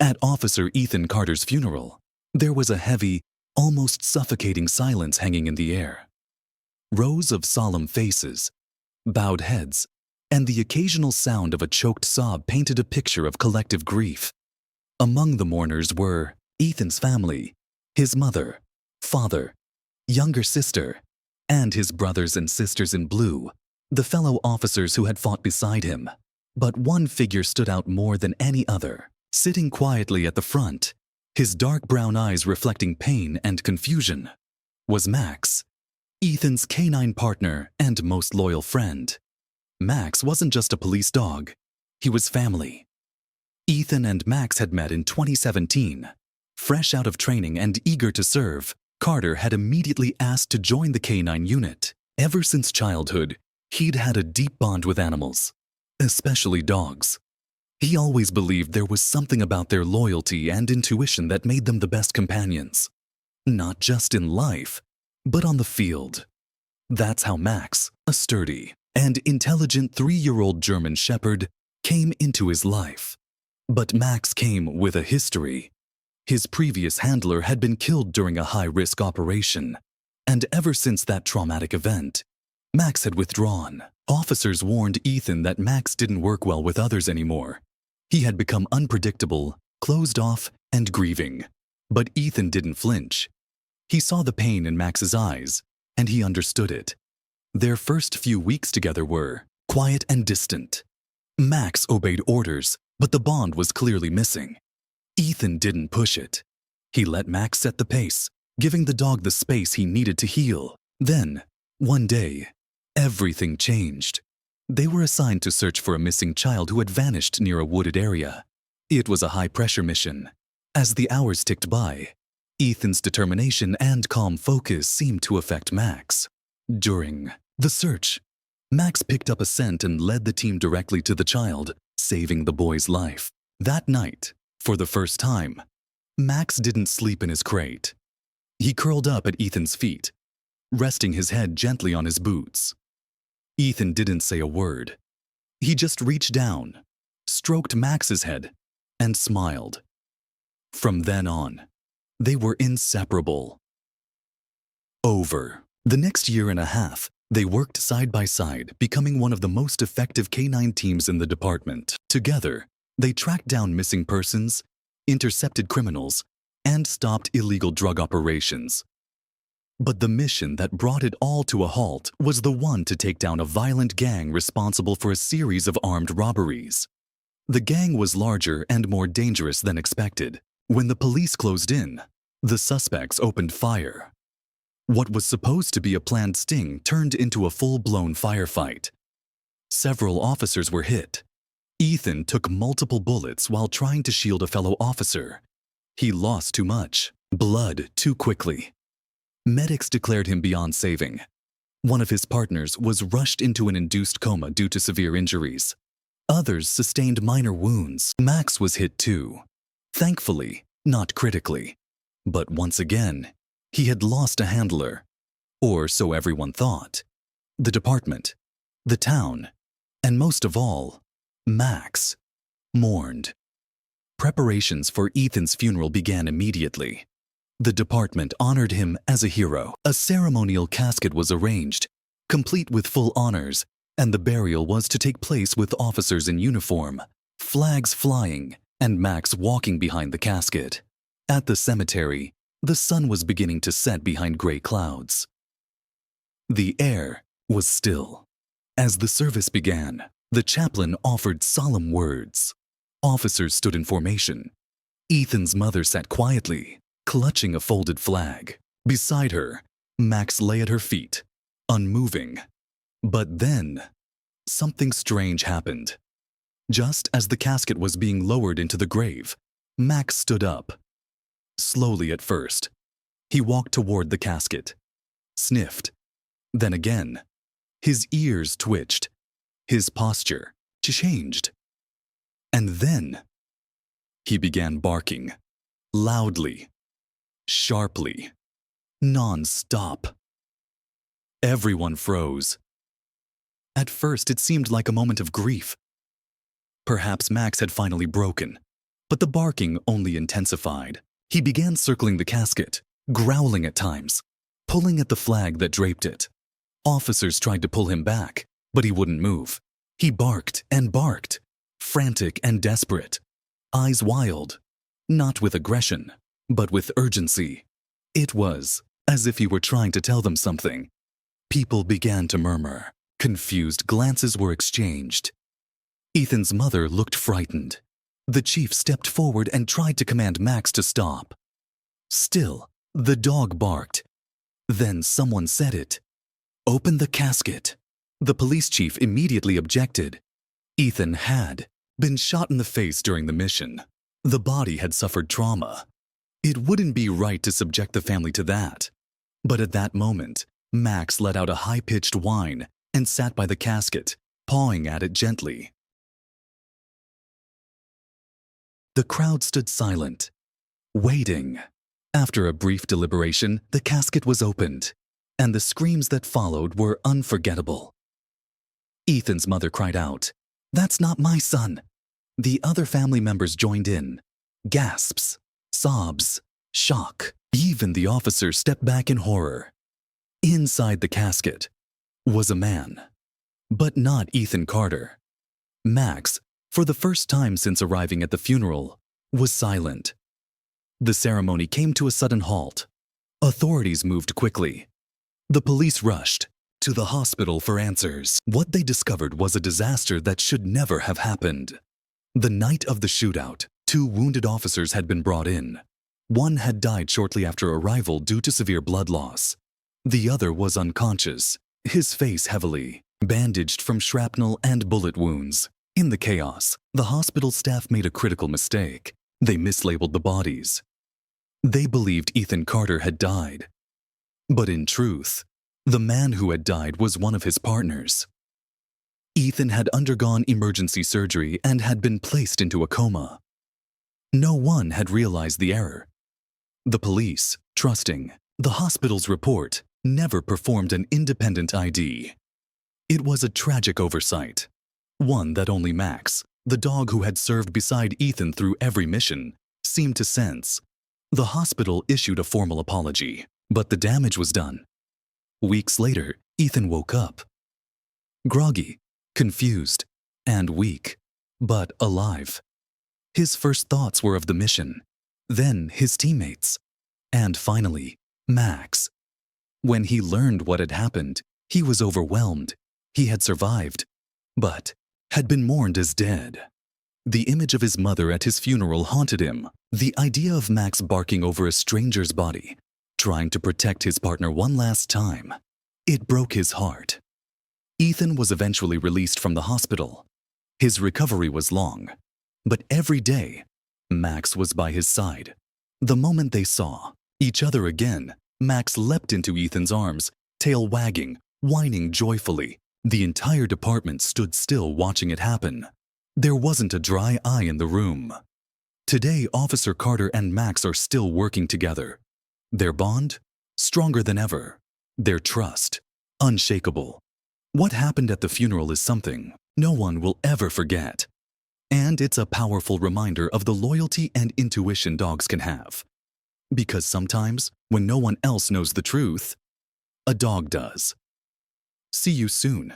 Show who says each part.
Speaker 1: At Officer Ethan Carter's funeral, there was a heavy, almost suffocating silence hanging in the air. Rows of solemn faces, bowed heads, and the occasional sound of a choked sob painted a picture of collective grief. Among the mourners were Ethan's family, his mother, father, younger sister, and his brothers and sisters in blue, the fellow officers who had fought beside him. But one figure stood out more than any other, sitting quietly at the front, his dark brown eyes reflecting pain and confusion, was Max, Ethan's canine partner and most loyal friend. Max wasn't just a police dog, he was family. Ethan and Max had met in 2017. Fresh out of training and eager to serve, Carter had immediately asked to join the canine unit. Ever since childhood, he'd had a deep bond with animals, especially dogs. He always believed there was something about their loyalty and intuition that made them the best companions. Not just in life, but on the field. That's how Max, a sturdy and intelligent 3-year-old German Shepherd, came into his life. But Max came with a history. His previous handler had been killed during a high-risk operation, and ever since that traumatic event, Max had withdrawn. Officers warned Ethan that Max didn't work well with others anymore. He had become unpredictable, closed off, and grieving. But Ethan didn't flinch. He saw the pain in Max's eyes, and he understood it. Their first few weeks together were quiet and distant. Max obeyed orders, but the bond was clearly missing. Ethan didn't push it. He let Max set the pace, giving the dog the space he needed to heal. Then, one day, everything changed. They were assigned to search for a missing child who had vanished near a wooded area. It was a high-pressure mission. As the hours ticked by, Ethan's determination and calm focus seemed to affect Max. During the search, Max picked up a scent and led the team directly to the child, saving the boy's life. That night, for the first time, Max didn't sleep in his crate. He curled up at Ethan's feet, resting his head gently on his boots. Ethan didn't say a word. He just reached down, stroked Max's head, and smiled. From then on, they were inseparable. Over the next year and a half, they worked side by side, becoming one of the most effective canine teams in the department. Together, they tracked down missing persons, intercepted criminals, and stopped illegal drug operations. But the mission that brought it all to a halt was the one to take down a violent gang responsible for a series of armed robberies. The gang was larger and more dangerous than expected. When the police closed in, the suspects opened fire. What was supposed to be a planned sting turned into a full-blown firefight. Several officers were hit. Ethan took multiple bullets while trying to shield a fellow officer. He lost too much blood too quickly. Medics declared him beyond saving. One of his partners was rushed into an induced coma due to severe injuries. Others sustained minor wounds. Max was hit too. Thankfully, not critically. But once again, he had lost a handler. Or so everyone thought. The department, the town, and most of all, Max mourned. Preparations for Ethan's funeral began immediately. The department honored him as a hero. A ceremonial casket was arranged, complete with full honors, and the burial was to take place with officers in uniform, flags flying, and Max walking behind the casket. At the cemetery, the sun was beginning to set behind gray clouds. The air was still. As the service began, the chaplain offered solemn words. Officers stood in formation. Ethan's mother sat quietly, clutching a folded flag. Beside her, Max lay at her feet, unmoving. But then, something strange happened. Just as the casket was being lowered into the grave, Max stood up. Slowly at first, he walked toward the casket, sniffed. Then again, his ears twitched, his posture changed. And then, he began barking, loudly, sharply, non-stop. Everyone froze. At first, it seemed like a moment of grief. Perhaps Max had finally broken. But the barking only intensified. He began circling the casket, growling at times, pulling at the flag that draped it. Officers tried to pull him back, but he wouldn't move. He barked and barked, frantic and desperate, eyes wild, not with aggression, but with urgency. It was as if he were trying to tell them something. People began to murmur. Confused glances were exchanged. Ethan's mother looked frightened. The chief stepped forward and tried to command Max to stop. Still, the dog barked. Then someone said it. "Open the casket." The police chief immediately objected. Ethan had been shot in the face during the mission. The body had suffered trauma. It wouldn't be right to subject the family to that. But at that moment, Max let out a high-pitched whine and sat by the casket, pawing at it gently. The crowd stood silent, waiting. After a brief deliberation, the casket was opened, and the screams that followed were unforgettable. Ethan's mother cried out, "That's not my son!" The other family members joined in. Gasps, sobs, shock. Even the officer stepped back in horror. Inside the casket was a man, but not Ethan Carter. Max, for the first time since arriving at the funeral, was silent. The ceremony came to a sudden halt. Authorities moved quickly. The police rushed to the hospital for answers. What they discovered was a disaster that should never have happened. The night of the shootout, 2 wounded officers had been brought in. One had died shortly after arrival due to severe blood loss. The other was unconscious, his face heavily bandaged from shrapnel and bullet wounds. In the chaos, the hospital staff made a critical mistake. They mislabeled the bodies. They believed Ethan Carter had died. But in truth, the man who had died was one of his partners. Ethan had undergone emergency surgery and had been placed into a coma. No one had realized the error. The police, trusting the hospital's report, never performed an independent ID. It was a tragic oversight, one that only Max, the dog who had served beside Ethan through every mission, seemed to sense. The hospital issued a formal apology, but the damage was done. Weeks later, Ethan woke up. Groggy, confused, and weak, but alive. His first thoughts were of the mission, then his teammates, and finally, Max. When he learned what had happened, he was overwhelmed. He had survived, but had been mourned as dead. The image of his mother at his funeral haunted him. The idea of Max barking over a stranger's body, trying to protect his partner one last time, it broke his heart. Ethan was eventually released from the hospital. His recovery was long, but every day, Max was by his side. The moment they saw each other again, Max leapt into Ethan's arms, tail wagging, whining joyfully. The entire department stood still watching it happen. There wasn't a dry eye in the room. Today, Officer Carter and Max are still working together. Their bond? Stronger than ever. Their trust? Unshakable. What happened at the funeral is something no one will ever forget. And it's a powerful reminder of the loyalty and intuition dogs can have. Because sometimes, when no one else knows the truth, a dog does. See you soon.